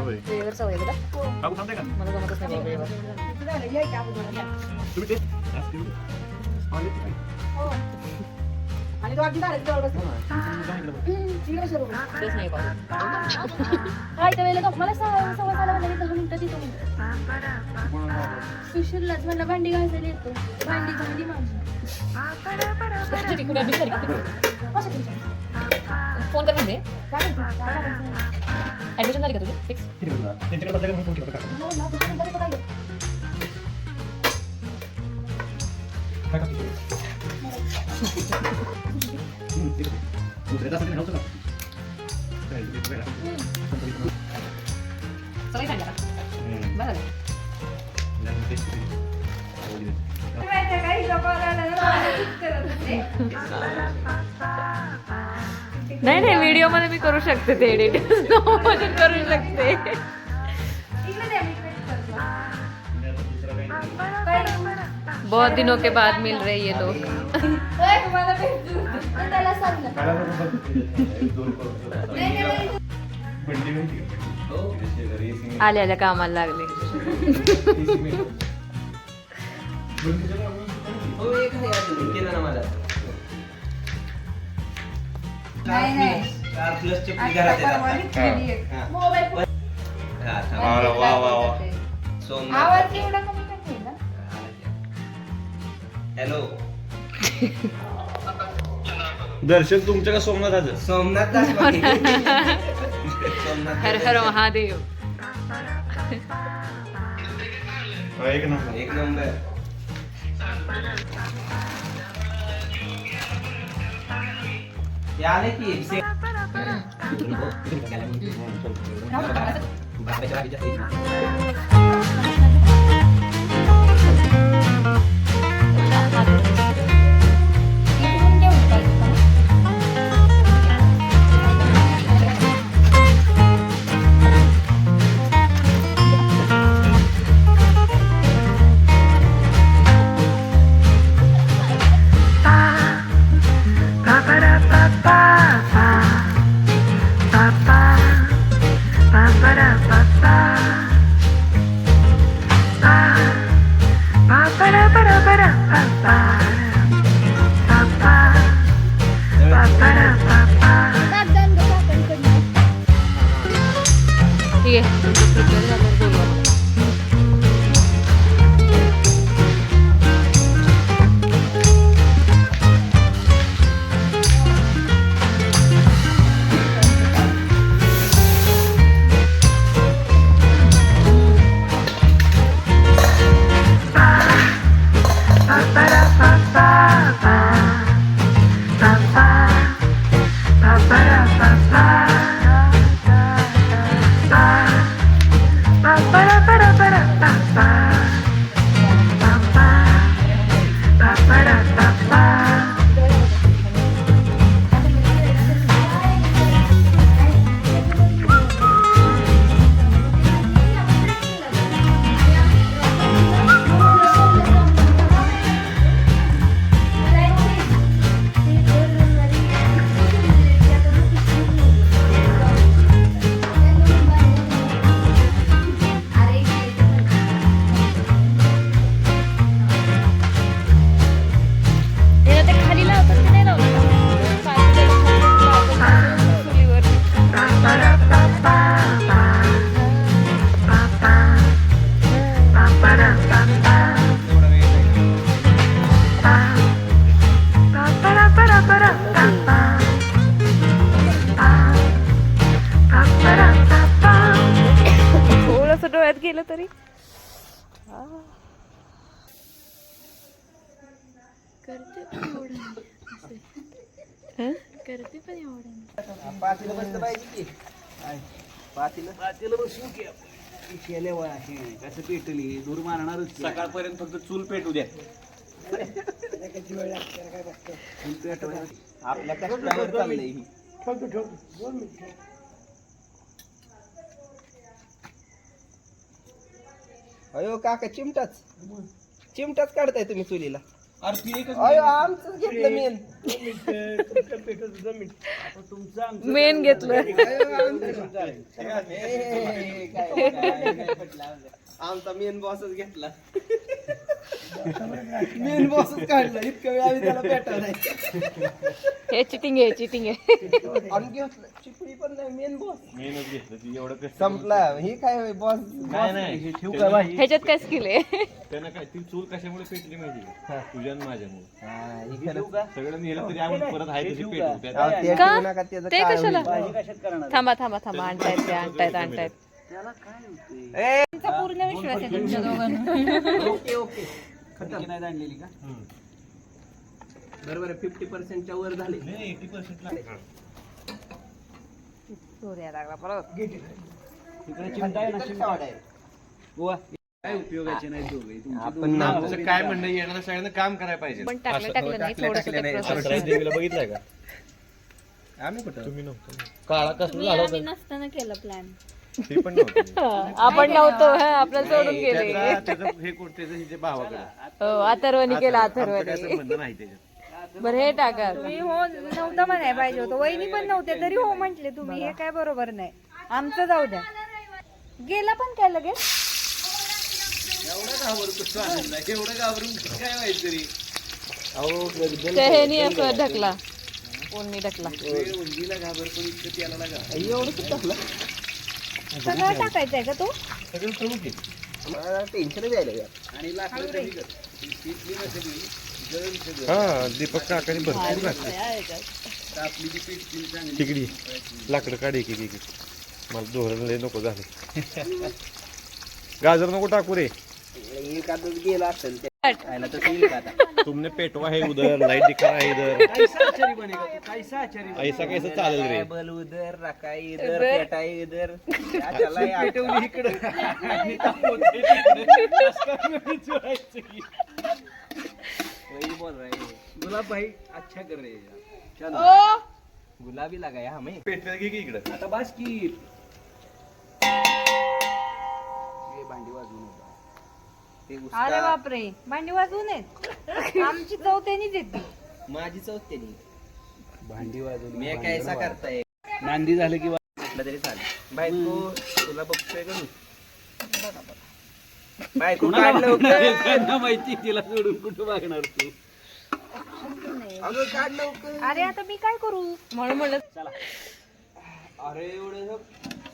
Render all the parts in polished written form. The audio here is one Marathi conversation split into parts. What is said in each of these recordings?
वेळेवर सवय आहे का? मला जमतच नाही वेळेवर. आणि तो अगदी तेच नाही पाहिजे. काय त्या वेळेला मला सवय मला म्हणलं 10 मिनिटं तिथं सुशीललाच मला भांडी घासायला येतो. भांडी झाली माझी. फोन कर म्हणजे ऍडमिशन झाली का तुझी फिक्स? सगळे सांगा बरं नाही नाही व्हिडिओ मध्ये मी करू शकते ते एडिट करू शकते. बहुत दिनों के बाद मिल रहे ये लोग. आल्या आल्या कामाला लागले. हॅलो दर्शन तुमच्या का सोमनाथाचं? सोमनाथ हर हर महादेव. एक नंबर. एक नंबर. आले की ठीक आहे प्रिपेअर झाल्यावर बोलवा. गेलं तरी करते पण एवढं पातीला बसलं पाहिजे की पातीला बसू की केले वया कसं पेटली दूर मारणारच सकाळपर्यंत फक्त चूल पेटू द्या. चूल पेटवायला आपल्या कष्टावर चाललंय ही. अयो काका चिमटाच काढताय तुम्ही चुलीला. आमचं घेतलं मेन मेन घेतलं. आमचा मेन बॉसच घेतला. मेन बॉसच काढला. इतका वेळ आम्ही त्याला भेटला नाही. हे चिटिंग आहे, चिटिंग आहे. आणि घेतलं चिपळी पण नाही मेन बॉस मेनच घेतलं ती एवढं कसं संपला. हे काय बॉस नाही नाही ठेवू का बाई? ह्याच्यात काय स्किल आहे? त्यानं काय ती चूल कशामुळे पेटली माहिती का तुझ्या आणि माझ्यामुळे हा, सगळं नेलं तरी आम्ही परत आहे तशी पेटू अहो, त्यात ते का? ठेवू नका, त्याचं ते काय कशाला? होईल? भाजी कशात करणार थांबा थांबा थांबा, आणतायत ते, आणतायत. त्याला काय होतंय? ए, पूर्ण विश्वास आहे तुमच्या दोघांना. ओके ओके खतरनाक नाही आणलेली का? बरोबर आहे. 50% वर झाले. 80% लागतं. तिकडे चिमटा आहे ना, चिमटा. बुवा, काय उपयोगाचे नाही दोघे. तुमची आपण दोघं नाव- नावं आमचं काय म्हणणं येणाऱ्या सगळ्यांना काम करायला पाहिजे पण टाकलं नाही, थोडंसं ते process. सरप्राईज देवीला बघितलंय का आम्ही कुठं तुम्ही नव्हतं काळा कसलं झालं होतं नसताना केलं प्लॅन. ते पण नव्हतं आपण नव्हतो, हा, आपल्याला सोडून गेले. त्याचं हे कोण त्याचं हिचे भावाकडे हो, अथर्वनी केलं, आमचं काय अथर्वनी. संबंध नाही त्याच्यात बरं हे टाका. तुम्ही हो नव्हतं म्हणाय पाहिजे होतं. वहिनी पण नव्हते तरी हो म्हंटले तुम्ही. हे काय बरोबर नाही. आमचं जाऊ द्या. गेला पण काय लगेच? एवढं घाबरतो चालेल नाही. एवढं घाबरून काय व्हायचं तरी? ते हे नाही असं ढकला, कोणी ढकला. उंदीला घाबर पण इतकं त्याला लागा. एवढं टाकलं. सगळं टाकायचंय का तू? सगळं करू की मला टेन्शन द्यायला का? आणि लाकडं कधी कर पिठली ना सगळी जळून सगळं. हा दीपक काकाने भरपूर घातलं आपली जी पिठली चांगली तिकडी लाकडं काढ एक एक मला दोघं लय नको झाले गाजर नको टाकू रे एखादंच गेला असेल ते. खायला तर येईल का आता? तुमने पेटवा है उधर लाइट दिखा रहा है इधर कैसा आचारी बनेगा तू? कैसा आचारी बनेगा? ऐसा कैसे चालेल रे बल उधर रकाई इधर पेटाई इधर क्या चला यार? पेटवली इकडं आणि तापवते तिकडं. असं करून चोरायचं की. वही बोल रहा है गुलाब भाई अच्छा कर रहे हैं. चलो गुलाबी लगाया हमें. पेटलं की इकडं आता बास की हे भांडी वाजवून होता. ते अरे उसका बापरे, भांडी वाजवून येत. आमची चौथ्यानीच येते. माझी चौथ त्यांनी भांडी वाजवून मी कैसा करताय नांदी झालं की म्हटलं तरी चालेल. बायको तुला बघतोय का मी? बायको काढलं लवकर. त्यांना माहिती तिला सोडून कुठं बघणार तू. अगं काढ लवकर. अरे आता मी काय करू? म्हणून म्हणलं अरे एवढं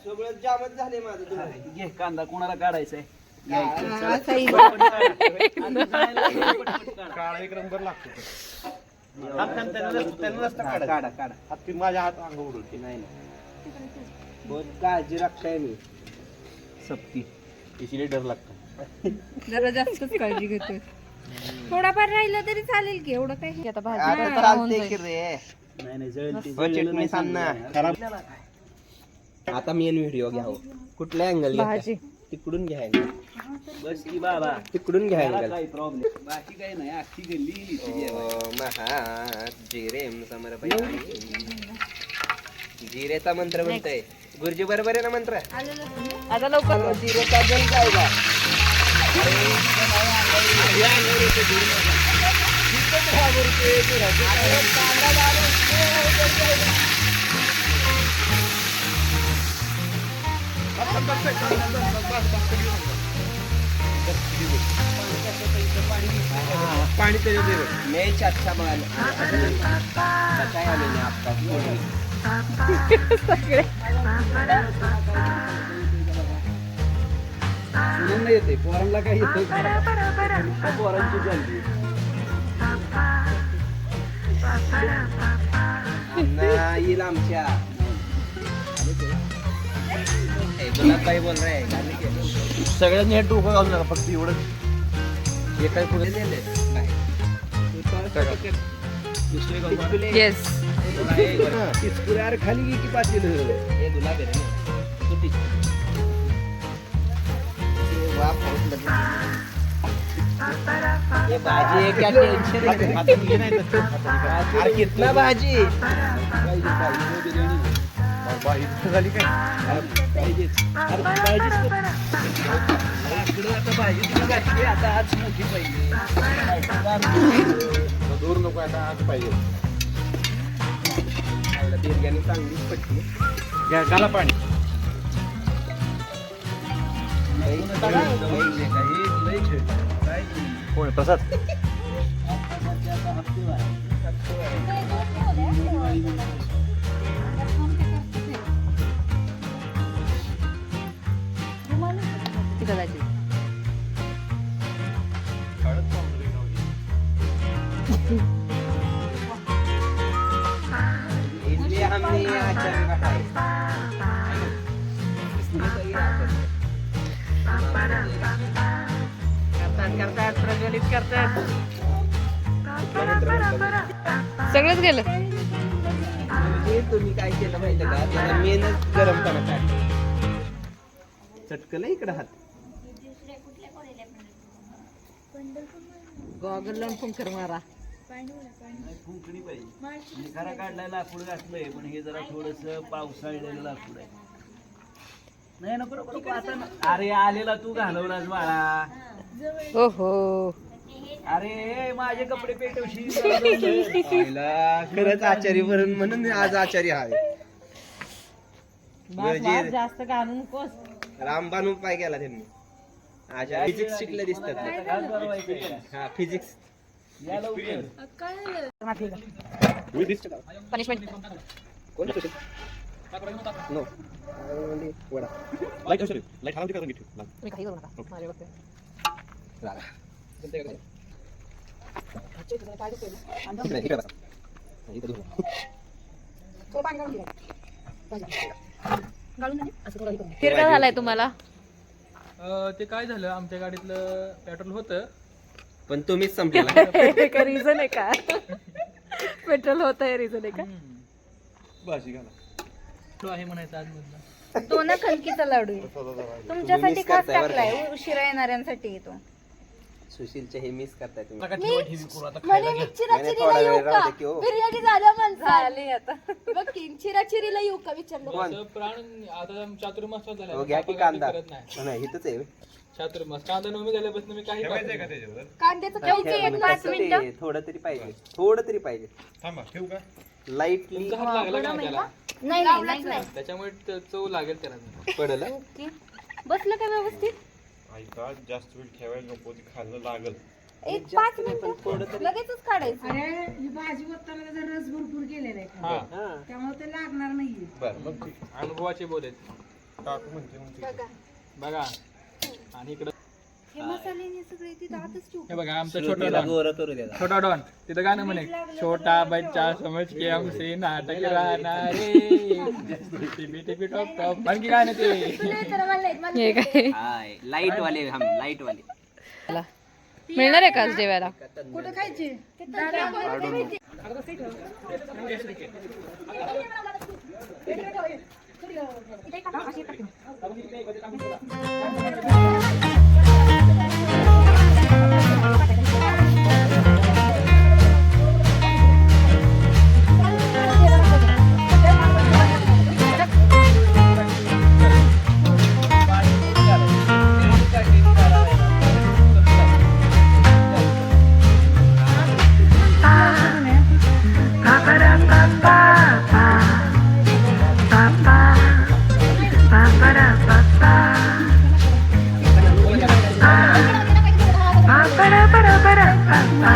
सगळं जामच झाले माझं तुला. घे कांदा कोणाला काढायचा आहे? काळा एक नंबर लागतो त्यांना नसतं काढायचं. काढा काढा. हात माझ्या हात अंग उडवते नाही नाही बहुत काळजी राखताय मी. सबकी इसीलिए डर लगता जरा जास्तच काळजी घेतोय. थोडाफार राहिलं तरी चालेल की, एवढं काही. आता भाजी आता होऊन चालते जाईल. की रे. नाही नाही जळेल ती. हो, चटणी सांग ना. खराब आता मेन व्हिडिओ घ्यावं. कुठल्या अँगल भाजी. तिकडून घ्या angle. बस की बाबा तिकडून घ्या त्याला अँगल. काही प्रॉब्लेम बाकी काही नाही. अख्खी गल्ली इथे जेवायला. महात जिरेम समर्पयामि. जिरेचा मंत्र म्हणतोय. गुरुजी बरोबर आहे ना मंत्र? आता लवकर जिरेचा जल जायगा. पाणी त्याच्यात दे रे. मैच अच्छा माल बताया मैंने आपका. सोडून नाही येते पोरांना काय येतं का? पोरांची चालली. अण्णा येईल आमच्या. गुलाबबाई बोल रहे हैं. गाली के. सगळ्यांनी हे डोकं घालून नका फक्त एवढं हे काय पुढे नेले? नाही. दुसरे गाव. येस. इस्कुरे यार खाली की पातील. हे गुलाब आहे रे ना. तू ती- हे वाह, बहुत लगी. ये भाजी है क्या टेंशन है? अरे कितना भाजी? भाजी झाली काय पाहिजेच लाकडं आता भाजी तुम्ही घातली आता आज मोठी पाहिजे दूर नको आता आज पाहिजे बिर्याणी चांगलीच पटली. घ्या घाला पाणी कोण प्रसाद कदाचित इसलिए हमने ये अचार रखा है. इसलिए तो ये अचार है. करतात प्रज्वलित करतात सगळंच गेलं. म्हणजे तुम्ही काय केलं माहिती का त्याला मेनच गरम करत चटकलं इकडं हात. गॉगल लावून फुंकर मारा. फुंकणी पाहिजे खरा काढलाय लाकूड घातलंय पण हे जरा थोडस पावसाळलेलं लाकूड आहे. नाही नको नको नको आता अरे आलेला तू घालवलास बाळा. ओहो अरे माझे कपडे पेटवशी खरंच आचारी वरून म्हणून आज आचारी आहे. म्हणजे जास्त घालून नकोस. रामबाण उपाय केला त्यांनी. आचार्य फिजिक्स शिकले दिसतात. हा फिजिक्स. पनिशमेंट कोण नो वडा लाईट लाईट हा का सांगितलं तुम्ही काही करू नका. माझ्या बघते. फिरका झालाय तुम्हाला. ते काय झालं आमच्या गाडीतलं पेट्रोल होतं पण तुम्हीच संपला. का रिझन आहे का पेट्रोल होत आहे रिझन आहे का. भाजी घाला तो आहे म्हणायचं आज मधला. तो ना खलकीचा लाडू आहे. तुमच्यासाठी मिस खास करताय बरं टाकलाय उशिरा येणाऱ्यांसाठी येतो. सुशीलचे हे मिस करताय तुम्ही. म्हणे नाही, नाही, थोडा वेळ राहू दे की हो. बिर्याणी झाल्या झाली आता. बघ की चिराचिरीला येऊ का विचारलं. कोण? असं प्राण आता चातुर्मास झाला हो, घ्या की कांदा. नाही इथंच आहे. चातुर्मास कांदा नवमी झाल्यापासून मी काही खात नाही. कांद्याचं ठेवा, ठेवते म्हणजे 5 कसं मिनिटं. ते थोडं तरी पाहिजे. थोडं तरी पाहिजे. थांबा ठेवू का लाईटली तुमचा हात लागला का नाही त्याला नाही नाही नाही त्याच्यामुळे चव लागेल त्याला. पडलं. ओके. बसलं का व्यवस्थित. ऐका जास्त वेळ ठेवायला नको ती खाल्लं लागल एक 5 मिनिटं लगेचच काढायचं. हा हा. बरं मग ठीक अनुभवाचे बोल आहेत. काकू म्हणते मग ठीक. बघा आणि इकडं हे मसाले हे सगळे तिथं आतच ठेवू. हे बघा आमचा छोटा श्रुतीला डॉन. गोरं करू द्या. छोटा डॉन तिथं गाणं म्हणे छोटा बच्चा समज के हमसे नाटक राहणार टिपी टिपी टॉप टॉप आणखी गाणं ते हे काय हाय लाईट वाले हम लाईट वाले. मिळणार आहे का आज जेवायला. Ba ba da ba da ba da ba ba.